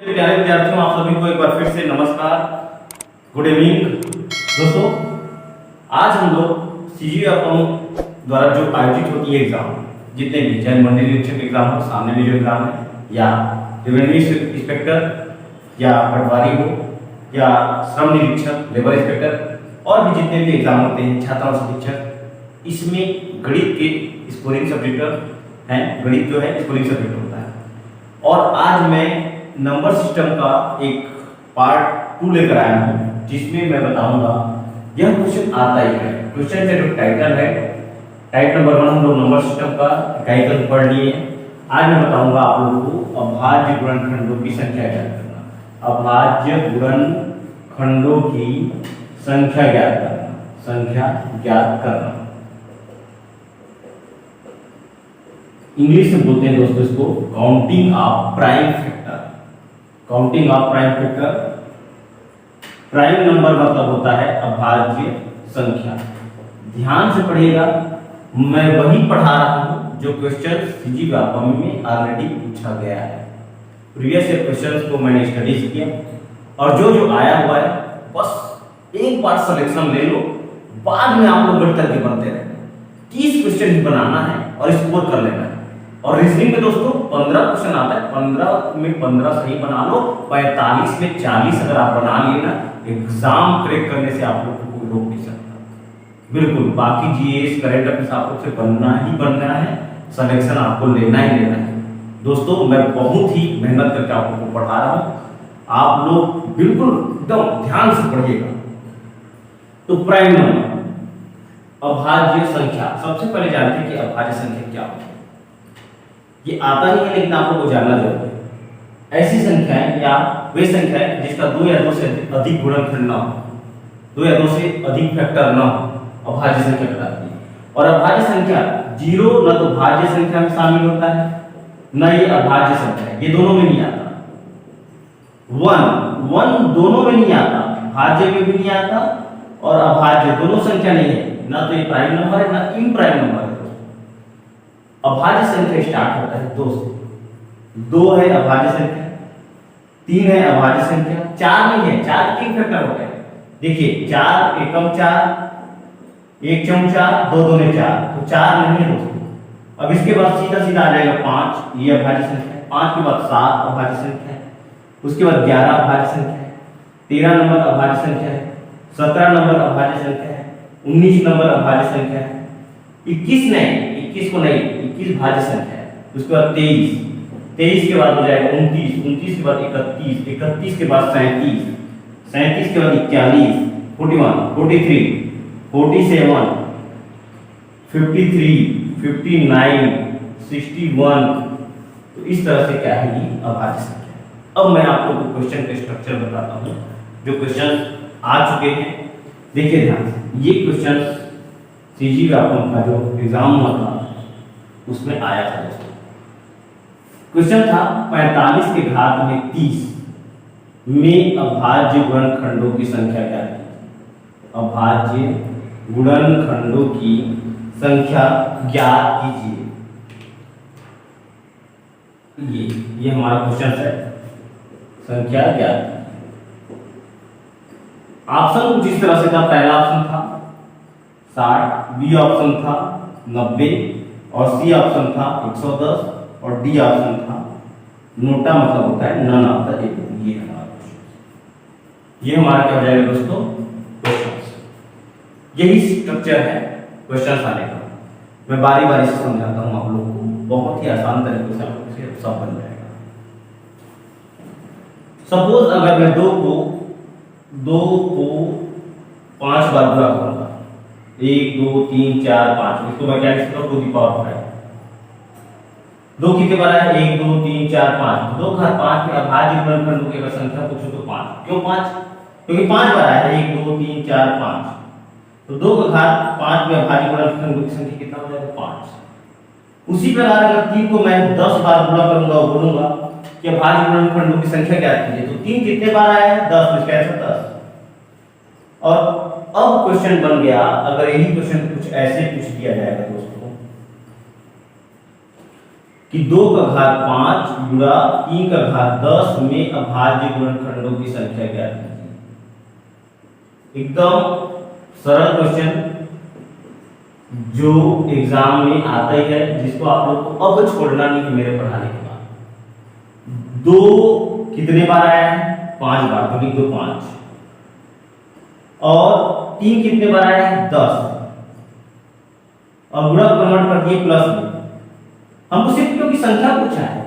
प्यारे विद्यार्थियों, आप सभी को एक बार फिर से नमस्कार, गुड इवनिंग। दोस्तों, आज हम लोग सीजीएफएम द्वारा जो आयोजित होती है एग्जाम, जितने भी चाहे मंडी निरीक्षक एग्जाम हो, सामने में जो एग्जाम है, या रेवेन्यू इंस्पेक्टर या पटवारी हो, या श्रम निरीक्षक, लेबर इंस्पेक्टर, और भी जितने भी एग्जाम होते हैं, छात्रा शिक्षक, इसमें गणित के स्कोरिंग सब्जेक्ट हैं। गणित जो है स्कोरिंग सब्जेक्ट होता है। और आज मैं नंबर सिस्टम का एक पार्ट 2 लेकर आया हूं, जिसमें मैं बताऊंगा, यह क्वेश्चन आता ही है। क्वेश्चन का जो टाइटल है, टाइटल नंबर 1 हम लोग नंबर सिस्टम का टाइटल पढ़ लिए। आज मैं बताऊंगा आप लोगों को अभाज्य गुणनखंडों की संख्या ज्ञात करना। अभाज्य गुणनखंडों की संख्या ज्ञात करना, संख्या ज्ञात करना। इंग्लिश में बोलते हैं दोस्तों इसको counting of prime factor. Counting of prime factor, prime number मतलब होता है अभाज्य संख्या। ध्यान से पढ़िएगा, मैं वही पढ़ा रहा हूं जो क्वेश्चन सीजीएफएम में ऑलरेडी पूछा गया है। प्रीवियस ईयर क्वेश्चंस को मैंने स्टडीज किया, और जो जो आया हुआ है बस एक बार सिलेक्शन ले लो, बाद में आप लोग गणित करके बनते रहे। 30 क्वेश्चन ही बनाना है और स्कोर कर लेना है। और रीजनिंग में दोस्तों 15 क्वेश्चन आता है, 15 में 15 सही बना लो, 45 में 40 अगर आप बना लिए ना, एग्जाम क्रैक करने से आप लोग को कोई रोक नहीं सकता। बिल्कुल, बाकी जीएस करंट अफेयर्स आप लोग से बनना ही बनना है, सिलेक्शन आपको लेना ही लेना है। दोस्तों, मैं बहुत ही मेहनत करके आप लोग को पढ़ा रहा हूं, आप लोग बिल्कुल एकदम ध्यान से पढ़िएगा। तो प्राइम नंबर, अभाज्य संख्या, सबसे पहले जानते हैं कि अभाज्य संख्या क्या होती है। ये आता नहीं है, लेकिन आप लोगों को जानना जरूरी है। ऐसी संख्याएं या वे संख्याएं जिसका 2 या 2 से अधिक गुणनखंड ना हो, 2 या 2 से अधिक फैक्टर ना हो, अभाज्य संख्या कहलाती है। और अभाज्य संख्या 0 न तो भाज्य संख्या में शामिल होता है, न ये अभाज्य संख्या है, ये दोनों में नहीं आता। 1 दोनों में नहीं आता, भाज्य में भी नहीं आता और अभाज्य, दोनों संख्या नहीं है। ना तो ये प्राइम नंबर है, ना इम्प्राइम नंबर है। अभाज्य संख्या स्टार्ट होता है 2 से। 2 है अभाज्य संख्या, 3 है अभाज्य संख्या, 4 नहीं है, 4 3 फैक्टर होता है। देखिए 4 एकम 4, 1 चौक 4, 2 दूने 4, तो 4 नहीं है दोस्तों। अब इसके बाद सीधा सीधा आ जाएगा 5, ये अभाज्य संख्या है। 5 के बाद 7 अभाज्य संख्या है, उसके बाद 11 अभाज्य संख्या है, 13 नंबर अभाज्य संख्या है, 17 नंबर अभाज्य संख्या है, 19 नंबर अभाज्य संख्या है, 21 नहीं, 21 को नहीं, 21 भाज्य संख्या है। उसके बाद 23, 23 के बाद हो जाएगा 29, 29 के बाद 31, 31 के बाद 37, 37 के बाद 41, 41, 43, 47, 53, 59, 61। तो इस तरह से क्या है, ये अभाज्य संख्या। अब मैं आप लोगों को क्वेश्चन का स्ट्रक्चर बताता हूँ, जो क्वेश्चन आ चुके हैं। देखिए ध्यान से, ये क्वेश्चन सीजीएफएम का जो एग्जाम हुआ था उसमें आया था दोस्तों। क्वेश्चन था 45 के घात में 30 में अभाज्य गुणनखंडों की संख्या क्या है। अभाज्य गुणनखंडों की संख्या ज्ञात कीजिए। ये हमारा क्वेश्चन है, संख्या ज्ञात। ऑप्शन कुछ इस तरह से था। पहला ऑप्शन था 60, बी ऑप्शन था 90, और सी ऑप्शन था 110, और डी ऑप्शन था नोटा, मतलब होता है नन ऑफ द एबव। ये हमारा क्वेश्चन, ये हमारा क्या हो जाएगा दोस्तों, क्वेश्चन। यही स्ट्रक्चर है क्वेश्चन आने का। मैं बारी बारी से समझाता हूं आप लोगों को, बहुत ही आसान तरीके से आप लोग से सब बन जाएगा। सपोज अगर मैं 2 को 5 बार बुरा करूंगा, 1 2 3 4 5, इसको मैं क्या लिख सकता हूं, 2 की पावर 5। 2 कितने बार है, 1 2 3 4 5, 2 घात 5 में अभाज्य गुणनखंडों की अगर संख्या पूछो तो 5। क्यों 5? क्योंकि 5 बार है, 1 2 3 4 5, तो 2 का घात 5 में अभाज्य गुणनखंडों की संख्या कितना हो जाएगा, 5। उसी प्रकार अगर 3 को मैं 10 बार गुणा करूंगा और बोलूंगा कि अभाज्य गुणनखंडों की संख्या क्या कीजिए, तो 3 कितने बार आया है, 10, इसका आंसर 10। और अब क्वेश्चन बन गया, अगर यही क्वेश्चन कुछ ऐसे पूछ दिया जाएगा दोस्तों कि 2 का घात 5 गुणा 3 का घात 10 में अभाज्य गुणनखंडों की संख्या ज्ञात कीजिए। एकदम सरल क्वेश्चन जो एग्जाम में आता ही है, जिसको आप लोग को अब छोड़ना नहीं है मेरे पढ़ाने के बाद। 2 कितने बार आया है? 5 बार, तो लिख दो 5। और 3 कितने बार आया है? 10। और गुणा कन्वर्ट कर दिए प्लस में। हमको सिर्फ क्योंकि संख्या पूछा है,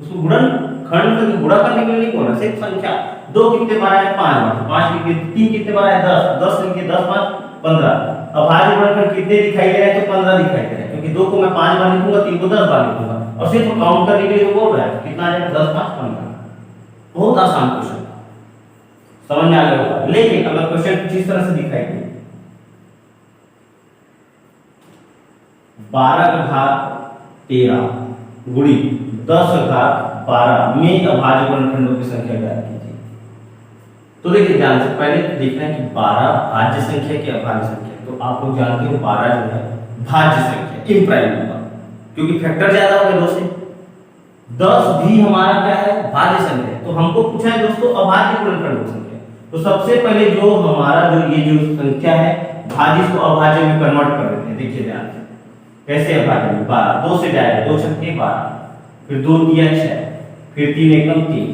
उसको गुणन खंड करके गुणा करने के लिए नहीं बोला, सिर्फ संख्या। 2 कितने बार आया? 5 बार। 5 लिख दिए। 3 कितने बार आया? 10। 10 लिख दिए। 10 5 15। अब भाज्य गुणनखंड कितने दिखाई दे रहे हैं? तो 15 दिखाई दे रहे हैं, क्योंकि 2 को मैं 5 बार लिखूंगा, 3 को 10 बार लिखूंगा, और सिर्फ काउंट करने के लिए बोल रहा है। कितना आ जाएगा? 10 5 15। बहुत आसान क्वेश्चन, समझ में आ गया होगा। लेकिन अगर क्वेश्चन कुछ इस तरह से दिखाई दे, 12 का घात 13 गुणी 10 का घात 12 में अभाज्य गुणनखंडों की संख्या ज्ञात कीजिए। तो देखिए ध्यान से, पहले देखना है कि 12 भाज्य संख्या की अभाज्य संख्या। तो आप लोग जानते हो 12 जो है भाज्य संख्या, इम्प्राइम नंबर, क्योंकि फैक्टर ज्यादा हो गया 2 से। 10 भी हमारा क्या है? भाज्य संख्या। तो हमको पूछा है दोस्तों अभाज्य गुणनखंडों की संख्या। तो सबसे पहले जो हमारा ये जो संख्या है भाज्य, इसको अभाज्य में कन्वर्ट कर देते हैं। देखिए ध्यान से कैसे अभाज्य में। 12 2 से जाएगा, 2 छक्के 12, फिर 2 दिया 6, फिर 3 एकम 3।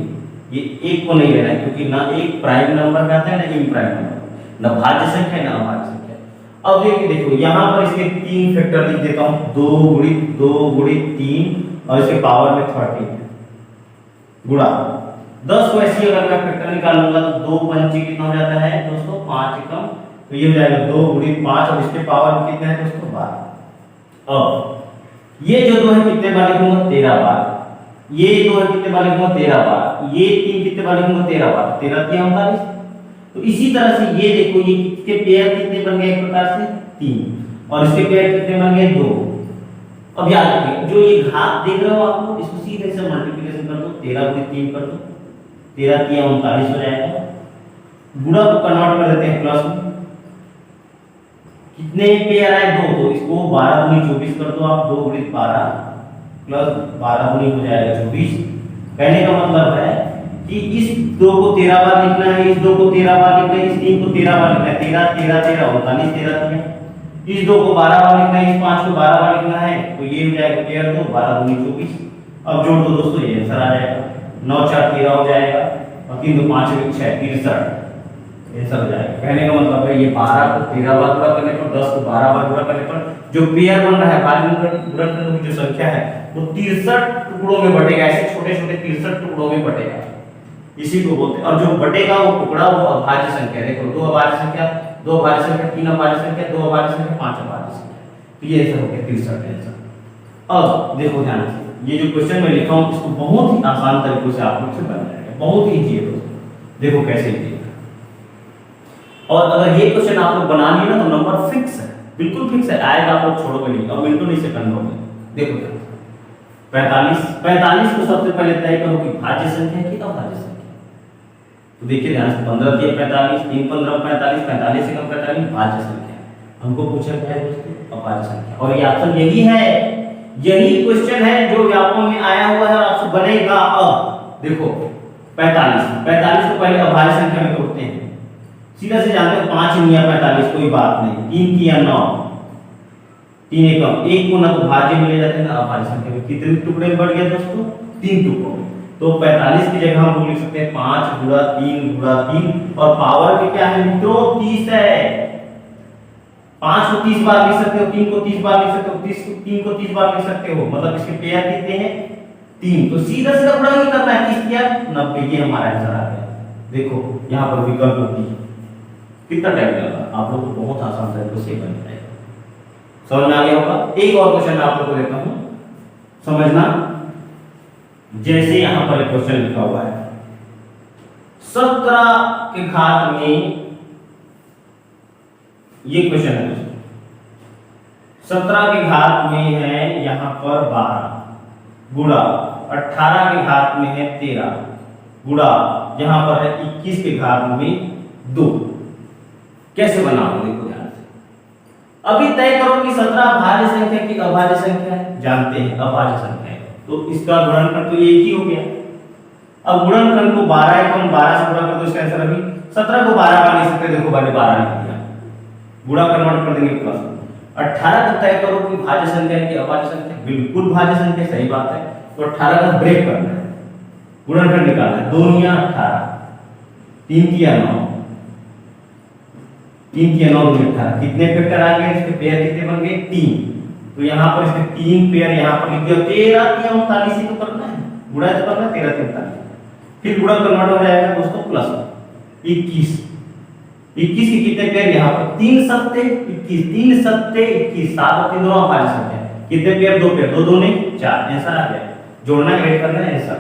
ये एक को नहीं लेना है, क्योंकि ना एक प्राइम नंबर का आता है ना इम्प्राइम नंबर, ना भाज्य संख्या ना अभाज्य संख्या। अब देखो यहाँ पर इसके 3 फैक्टर लिख देता हूँ। 2 गुणित 3 और इसके पावर में 30 गुणा 10 को ऐसे अगर मैं फैक्टर निकालूंगा तो 2 पंचे कितना हो जाता है दोस्तों? 5 एकम, तो ये हो जाएगा 2 गुणित 5 और इसके पावर में कितना है दोस्तों? 12। अब ये जो 2 है कितने बार लिखूंगा? 13 बार। ये 2 है कितने बार लिखूंगा? 13 बार। ये 3 कितने बार लिखूंगा? 13 बार। 13 3 39। तो इसी तरह से ये देखो, ये इसके पेयर कितने बन गए? एक प्रकार से 3, और इसके पेयर कितने बन गए? 2। अब याद रखिए, जो ये घात देख रहे हो आप लोग, इसको सीधे से मल्टीप्लिकेशन कर दो। 13 गुणित 3 कर दो, 13 3 39 हो जाएगा। गुणा को कन्वर्ट कर देते हैं प्लस में। कितने पेयर आए? 2, तो इसको 12 गुणित 24 कर दो आप। 2 गुणित 12 प्लस 12 गुणित हो जाएगा 24। कहने का मतलब है कि इस 2 को 13 बार लिखना है, इस 2 को 13 बार लिखना है, इस 3 को 13 बार लिखना है। 13 13 13 39 13 3 है। इस 2 को 12 बार लिखना है, इस 5 को 12 बार लिखना है, तो ये हो जाएगा पेयर 2 12 गुणित 24। अब जोड़ दो दोस्तों, ये आंसर आ जाएगा। 9 4 13 हो जाएगा, और 3 2 5 1 6 63 आंसर हो जाएगा। कहने का मतलब है ये 12 को 13 बार गुणा करने पर, 10 को 12 बार गुणा करने पर जो पेयर बन रहा है भाज्य गुणनखंडों की जो संख्या है वो 63 टुकड़ों में बटेगा। ऐसे छोटे-छोटे 63 टुकड़ों में बटेगा, इसी को बोलते हैं। और जो बटेगा वो टुकड़ा वो अभाज्य संख्या। देखो 2 अभाज्य संख्या, 2 अभाज्य संख्या, 3 अभाज्य संख्या, 2 अभाज्य संख्या, 5 अभाज्य संख्या। तो ये आंसर हो गया 63 आंसर। अब देखो ध्यान से, ये जो क्वेश्चन मैं लिखा हूं इसको बहुत ही आसान तरीके से आप लोग से बन जाएगा, बहुत ही इजी है दोस्तों। देखो कैसे लिखिएगा। और अगर ये क्वेश्चन आप लोग बना लिए ना तो नंबर फिक्स है, बिल्कुल फिक्स है, आएगा, आप लोग छोड़ोगे नहीं, और मिनटों नहीं सेकंड होंगे। देखो 45 को सबसे पहले तय करो कि भाज्य संख्या की अभाज्य संख्या। तो देखिए ध्यान से, 15 3 45, 3 15 45, 45 से कम 45 भाज्य संख्या। हमको पूछा गया है दोस्तों अभाज्य संख्या, और ये ऑप्शन यही है, यही क्वेश्चन है जो व्यापक में आया हुआ है और आपसे बनेगा। अब देखो 45 को पहले अभाज्य संख्या में तोड़ते हैं, सीधा से जानते हो 5 या 45 कोई बात नहीं, 3 की या 9, 3 एकम, एक को ना तो भाज्य में ले जाते हैं ना अभाज्य संख्या में। कितने टुकड़े में बढ़ गया दोस्तों? 3 टुकड़ों में। तो 45 की जगह हम लिख सकते हैं 5 गुणा 3 और पावर के क्या है मित्रों? 30 है। 5 को 30 बार लिख सकते हो, 3 को 30 बार लिख सकते हो, 3 को 30 बार लिख सकते हो, मतलब इसके पेयर कितने हैं? 3। तो सीधा सीधा गुणा ही करना है, 30 किया 90, ये हमारा आंसर आ गया। देखो यहाँ पर विकल्प होती है, कितना टाइम लगा? आप लोग को बहुत आसान तरीके से बन जाएगा, समझ में आ गया होगा। एक और क्वेश्चन मैं आप लोग को देता हूं, समझना। जैसे यहां पर एक क्वेश्चन लिखा हुआ है 17 के घात में, ये क्वेश्चन है दोस्तों, 17 के घात में है यहां पर 12 गुणा 18 के घात में है 13 गुणा यहां पर है 21 के घात में 2। कैसे बनाओ? देखो ध्यान से, अभी तय करो कि 17 भाज्य संख्या की अभाज्य संख्या है, जानते हैं अभाज्य संख्या है, तो इसका गुणनखंड तो एक ही हो गया। अब गुणनखंड को 12 को हम 12 से गुणा कर दो, इसका आंसर अभी 17 को 12 का लिख सकते हैं, देखो मैंने 12 लिख दिया, गुणा कन्वर्ट कर देंगे प्लस। 18 को तय करो कि भाज्य संख्या है कि अभाज्य संख्या, बिल्कुल भाज्य संख्या, सही बात है। तो 18 का ब्रेक करना है, गुणनखंड निकालना है, 2 या 18, 3 किया 9, 3 किया 9 2 18, कितने फैक्टर आ गए इसके, पेयर कितने बन गए 3। तो यहाँ पर इसके 3 पेयर यहाँ पर लिख दिया, 13 3 39 ही तो करना है, गुणा तो करना है 13 3 39, फिर गुणा कन्वर्ट हो जाएगा दोस्तों प्लस 21, 21 के कितने पेयर यहाँ पर 3 सत्ते 21, 3 सत्ते 21, 7 और 3 दोनों अभाज्य संख्या, कितने पेयर 2 पेयर, 2 2 नहीं 4, आंसर आ गया। जोड़ना ऐड करना है आंसर,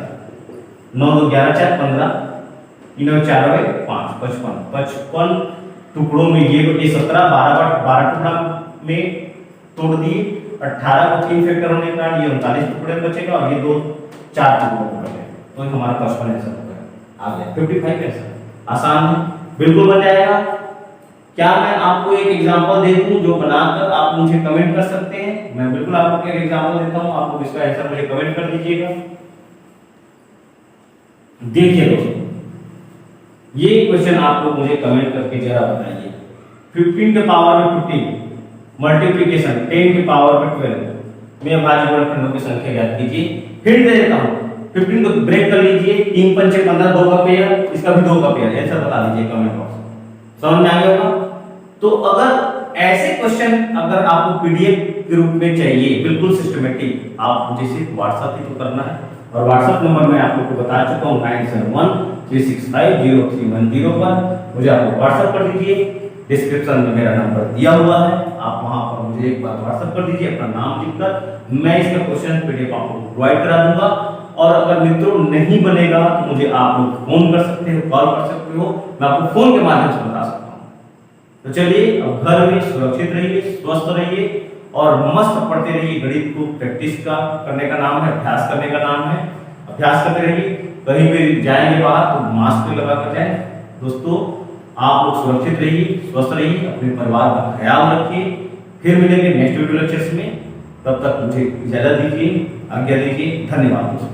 9 2 11 4 15, 3 4 5 55, 55 टुकड़ों में ये 17 12 टुकड़ा में तोड़ दिए, 18 को 3 फैक्टर होने का ये 39 टुकड़े में बचेगा और ये 2 4 टुकड़ों में बचेगा, तो हमारा क्वेश्चन आंसर हो गया, आ गया 55 आंसर। आसान है, बिल्कुल बन जाएगा। क्या मैं आपको एक एग्जांपल दे दूं जो बनाकर आप मुझे कमेंट कर सकते हैं? मैं बिल्कुल आपको एक एग्जांपल देता हूं, आप लोग इसका आंसर मुझे कमेंट कर दीजिएगा। देखिए दोस्तों, ये क्वेश्चन आप लोग मुझे कमेंट करके जरा बताइए। 15 के पावर में 15 मल्टीप्लिकेशन 10 के पावर में 12 में अभाज्य वर्गखंडों की संख्या ज्ञात कीजिए। हिंट दे देता हूं, 15 को ब्रेक कर लीजिए, 3 5 6 15, 2 का पेयर, इसका भी 2 का पेयर, आंसर बता दीजिए कमेंट बॉक्स में, समझ में आ गया होगा। तो अगर ऐसे क्वेश्चन अगर आपको पीडीएफ के रूप में चाहिए बिल्कुल सिस्टमेटिक, आप मुझे सिर्फ व्हाट्सएप ही तो करना है, और व्हाट्सएप नंबर मैं आप लोग को बता चुका हूं 9713650310 पर मुझे आप व्हाट्सएप कर दीजिए। डिस्क्रिप्शन में मेरा नंबर दिया हुआ है, आप वहां पर मुझे एक बार व्हाट्सएप कर दीजिए अपना नाम लिखकर, मैं इसका क्वेश्चन पीडीएफ आपको प्रोवाइड करा दूंगा। और अगर मित्रों नहीं बनेगा तो मुझे आप लोग फोन कर सकते हो, कॉल कर सकते हो, मैं आपको फोन के माध्यम से बता सकता हूं। तो चलिए, अब घर में सुरक्षित रहिए, स्वस्थ रहिए और मस्त पढ़ते रहिए। गणित को प्रैक्टिस का करने का नाम है, अभ्यास करने का नाम है, अभ्यास करते रहिए। कहीं भी जाएंगे बाहर तो मास्क लगा कर जाएं। दोस्तों, आप लोग सुरक्षित रहिए, स्वस्थ रहिए, अपने परिवार का ख्याल रखिए। फिर मिलेंगे नेक्स्ट वीडियो लेक्चर्स में, तब तक मुझे इजाजत दीजिए, आज्ञा दीजिए। धन्यवाद दोस्तों।